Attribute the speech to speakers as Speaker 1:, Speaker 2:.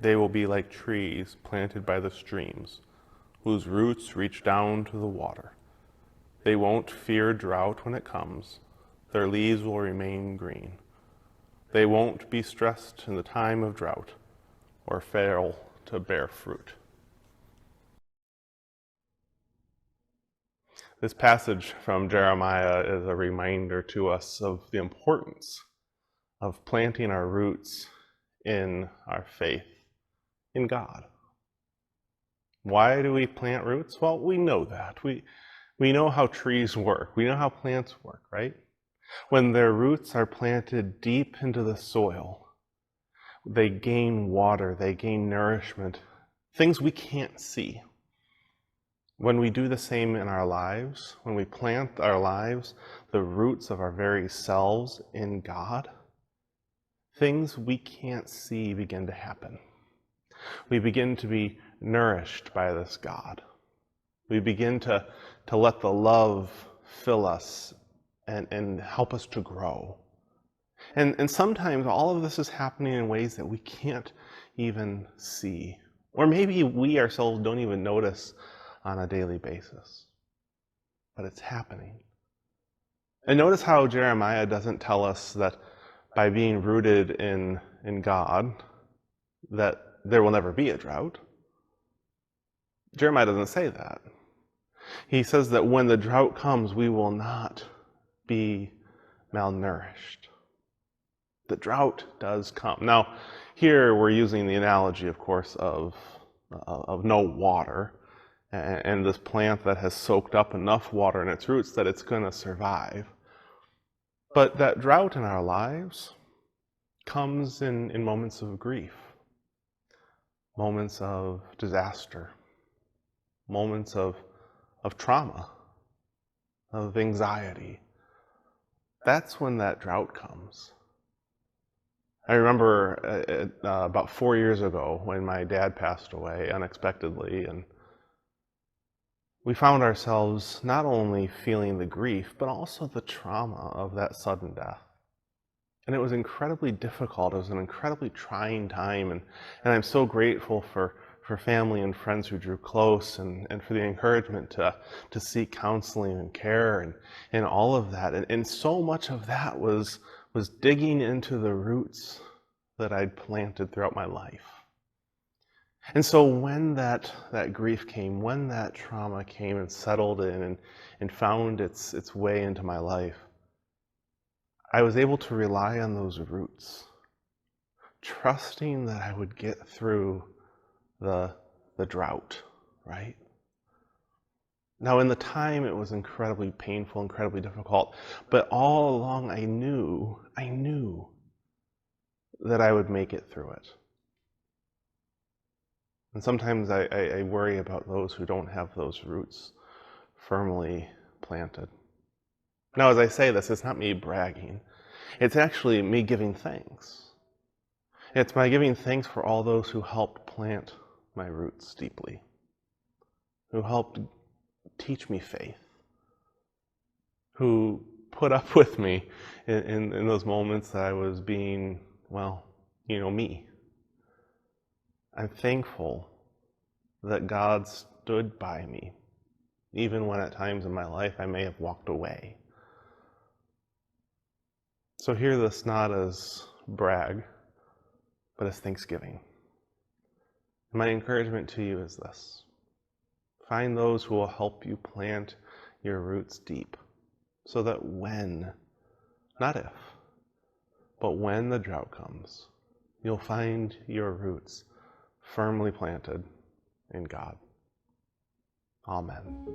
Speaker 1: They will be like trees planted by the streams, whose roots reach down to the water. They won't fear drought when it comes. Their leaves will remain green. They won't be stressed in the time of drought or fail to bear fruit. This passage from Jeremiah is a reminder to us of the importance of planting our roots in our faith in God. Why do we plant roots? Well, we know that. We know how trees work. We know how plants work, right? When their roots are planted deep into the soil, they gain water, they gain nourishment, things we can't see. When we do the same in our lives, when we plant our lives, the roots of our very selves in God, things we can't see begin to happen. We begin to be nourished by this God. We begin to let the love fill us and help us to grow. And sometimes all of this is happening in ways that we can't even see. Or maybe we ourselves don't even notice on a daily basis. But it's happening. And notice how Jeremiah doesn't tell us that by being rooted in God, that there will never be a drought. Jeremiah doesn't say that. He says that when the drought comes, we will not be malnourished. The drought does come. Now, here we're using the analogy, of course, of no water, and this plant that has soaked up enough water in its roots that it's going to survive. But that drought in our lives comes in moments of grief, moments of disaster, moments of trauma, of anxiety. That's when that drought comes. I remember about 4 years ago when my dad passed away unexpectedly, and we found ourselves not only feeling the grief, but also the trauma of that sudden death. And it was incredibly difficult. It was an incredibly trying time, and I'm so grateful for family and friends who drew close, and for the encouragement to seek counseling and care and all of that. And so much of that was digging into the roots that I'd planted throughout my life. And so when that grief came, when that trauma came and settled in and found its way into my life, I was able to rely on those roots, trusting that I would get through the drought, right? Now, in the time, it was incredibly painful, incredibly difficult, but all along I knew that I would make it through it. And sometimes I worry about those who don't have those roots firmly planted. Now, as I say this, it's not me bragging. It's actually me giving thanks. It's my giving thanks for all those who helped plant my roots deeply, who helped teach me faith, who put up with me in those moments that I was being, well, me. I'm thankful that God stood by me, even when at times in my life I may have walked away. So hear this not as brag, but as thanksgiving. My encouragement to you is this: find those who will help you plant your roots deep, so that when, not if, but when the drought comes, you'll find your roots firmly planted in God. Amen.